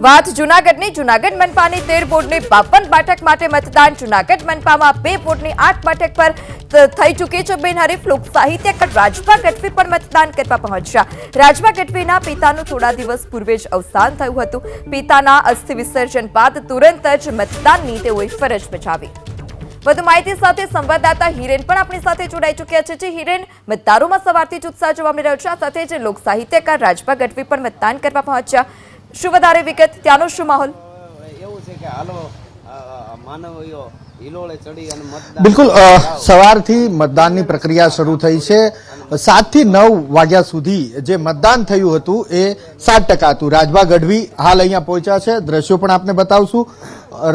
વાત જૂનાગઢની જૂનાગઢ મનપાની 13 વોર્ડની 52 બેઠક માટે મતદાન જૂનાગઢ મનપામાં 2 વોર્ડની 8 બેઠક પર થઈ ચૂકી છે બિનહરીફ લોક સાહિત્યકાર રાજભા ગઢવી પણ મતદાન કરવા પહોંચ્યા। રાજભા ગઢવીના પિતાનું થોડા દિવસ પૂર્વે જ અવસાન થયું હતું। પિતાના અસ્થિ વિસર્જન બાદ તુરંત જ મતદાનની તેઓએ ફરજ બજાવી। વધુ માહિતી સાથે સંવાદદાતા હિરેન પણ આપણી સાથે જોડાઈ ચૂક્યા છે। હિરેન, મતદારોમાં સવારથી જ ઉત્સાહ જોવા મળી રહ્યો છે, સાથે જ લોક સાહિત્યકાર રાજભા ગઢવી પણ મતદાન કરવા પહોંચ્યા। શું વધારે વિગત, ત્યાંનો શું માહોલ? બિલકુલ, સવારથી મતદાનની પ્રક્રિયા શરૂ થઈ છે। 7 થી 9 વાગ્યા સુધી જે મતદાન થયું હતું એ 7% હતું। રાજભા ગઢવી હાલ અહીંયા પહોંચ્યા છે, દ્રશ્યો પણ આપને બતાવશું।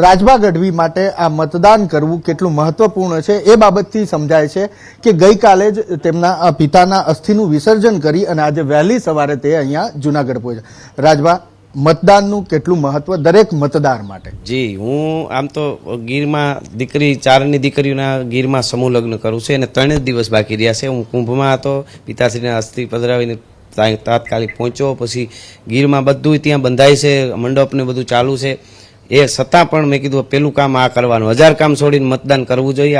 રાજભા ગઢવી માટે આ મતદાન કરવું કેટલું મહત્વપૂર્ણ છે એ બાબતથી સમજાય છે કે ગઈકાલે જ તેમના પિતાના અસ્થિનું વિસર્જન કરી અને આજે વહેલી સવારે તે અહીંયા જૂનાગઢ પહોંચ્યા। રાજભા, મતદાનનું કેટલું મહત્વ દરેક મતદાર માટે? જી, હું આમ તો ગીરમાં ચારની દીકરીઓના ગીરમાં સમૂહ લગ્ન કરું છું અને 3 દિવસ બાકી રહ્યા છે। હું કુંભમાં હતો, પિતાશ્રીના અસ્થિ પધરાવીને તાત્કાલિક પહોંચ્યો, પછી ગીરમાં બધું ત્યાં બંધાય છે, મંડપને બધું ચાલુ છે। એ છતાં પણ મેં કીધું પેલું કામ આ કરવાનું, 1000 કામ છોડીને મતદાન કરવું જોઈએ।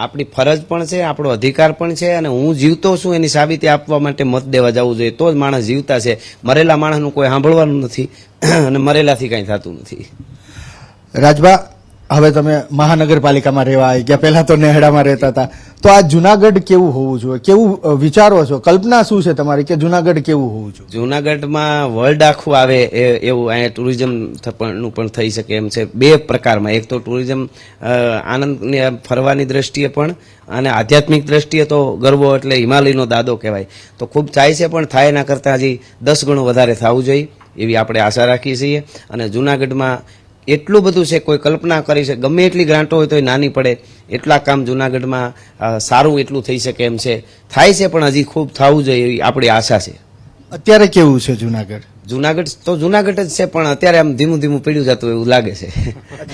આપણી ફરજ પણ છે, આપણો અધિકાર પણ છે અને હું જીવતો છું એની સાબિતી આપવા માટે મત દેવા જવું જોઈએ, તો જ માણસ જીવતા છે। મરેલા માણસનું કોઈ સાંભળવાનું નથી અને મરેલાથી કાંઈ થતું નથી। રાજભા, હવે તમે મહાનગરપાલિકામાં રહેવા આવી ગયા, પહેલા તો નેહડામાં રહેતા હતા, તો આ જૂનાગઢ કેવું હોવું જોઈએ, કેવું વિચારો છો, કલ્પના શું છે તમારી કે જૂનાગઢ કેવું હોવું જોઈએ? જૂનાગઢમાં વર્લ્ડ આખું આવે એવું અહીંયા ટુરિઝમ નું પણ થઈ શકે એમ છે, 2 પ્રકારમાં। એક તો ટુરિઝમ આનંદની ફરવાની દ્રષ્ટિએ પણ અને આધ્યાત્મિક દ્રષ્ટિએ તો ગરબો એટલે હિમાલયનો દાદો કહેવાય, તો ખૂબ થાય છે, પણ થાય એના કરતાં હજી 10 ગણું વધારે થવું જોઈએ એવી આપણે આશા રાખીએ છીએ। અને જૂનાગઢમાં એટલું બધું છે, કોઈ કલ્પના કરી છે, ગમે એટલી ગ્રાન્ટો હોય તો એ નાની પડે, એટલા કામ જૂનાગઢમાં સારું એટલું થઈ શકે એમ છે, થાય છે, પણ હજી ખૂબ થવું જોઈએ એવી આપણી આશા છે। અત્યારે કેવું છે જૂનાગઢ? જૂનાગઢ તો જૂનાગઢ જ છે, પણ અત્યારે આમ ધીમું ધીમું પીડ્યું જતું એવું લાગે છે।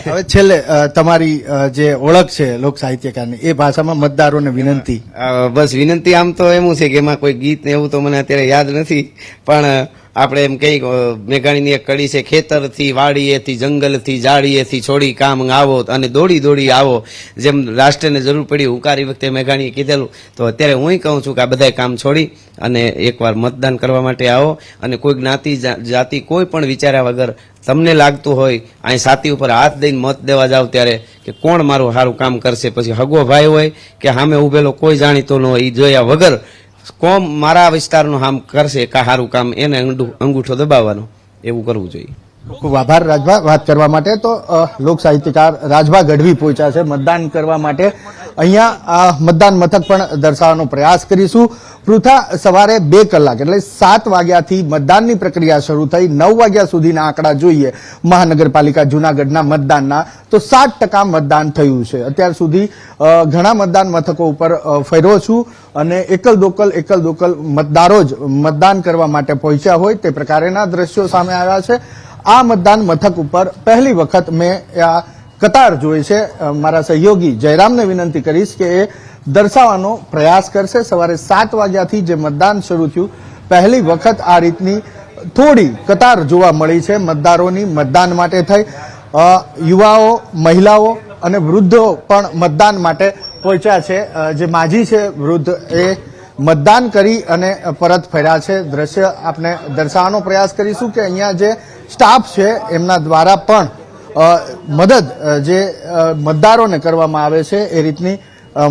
હવે છેલ્લે તમારી જે ઓળખ છે લોક સાહિત્યકારની, એ ભાષામાં મતદારોને વિનંતી? બસ વિનંતી આમ તો એમ છે કે એમાં કોઈ ગીત ને એવું તો મને અત્યારે યાદ નથી, પણ આપણે એમ કઈ મેઘાણીની એક કડી છે, ખેતરથી વાડીએથી જંગલથી જાડીએથી છોડી કામ આવો અને દોડી દોડી આવો, જેમ રાષ્ટ્રને જરૂર પડી હુંકારી વખતે મેઘાણીએ કીધેલું, તો અત્યારે હું કહું છું કે આ બધા કામ છોડી અને એકવાર મતદાન કરવા માટે આવો અને કોઈ જ્ઞાતિ જાતિ કોઈ પણ વિચાર્યા વગર તમને લાગતું હોય અહીં છાતી ઉપર હાથ દઈને મત દેવા જાવ ત્યારે કે કોણ મારું સારું કામ કરશે, પછી હગો ભાઈ હોય કે સામે ઉભેલો કોઈ જાણીતો ન હોય, એ જોયા વગર કોમ મારા વિસ્તારનું કામ કરશે કા સારું કામ, એને અંગૂઠો દબાવવાનો, એવું કરવું જોઈએ। ખૂબ આભાર રાજભા વાત કરવા માટે। તો લોક સાહિત્યકાર રાજભા ગઢવી પહોંચ્યા છે મતદાન કરવા માટે। અહીંયા મતદાન મથક પણ દર્શાવવાનો પ્રયાસ કરીશું। પૃથા સવારે 2 કલાક એટલે 7 વાગ્યાથી મતદાનની પ્રક્રિયા શરૂ થઈ, 9 વાગ્યા સુધીના આંકડા જોઈએ મહાનગરપાલિકા જૂનાગઢના મતદાનના, તો 7% મતદાન થયું છે। અત્યાર સુધી ઘણા મતદાન મથકો ઉપર ફર્યો છું અને એકલ દોકલ મતદારો જ મતદાન કરવા માટે પહોંચ્યા હોય તે પ્રકારના દ્રશ્યો સામે આવ્યા છે। આ મતદાન મથક ઉપર પહેલી વખત મેં આ કતાર જોઈ છે। મારા સહયોગી જયરામને વિનંતી કરીશ કે એ દર્શાવવાનો પ્રયાસ કરશે। સવારે 7 વાગ્યાથી જે મતદાન શરૂ થયું, પહેલી વખત આ રીતની થોડી કતાર જોવા મળી છે મતદારોની મતદાન માટે થઈ। યુવાઓ, મહિલાઓ અને વૃદ્ધો પણ મતદાન માટે પહોંચ્યા છે। જે માજી છે વૃદ્ધ, એ મતદાન કરી અને પરત ફર્યા છે। દ્રશ્ય આપણે દર્શાવવાનો પ્રયાસ કરીશું કે અહીંયા જે સ્ટાફ છે એમના દ્વારા પણ મદદ જે મતદારોને કરવામાં આવે છે એ રીતની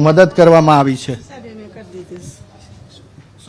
મદદ કરવામાં આવી છે।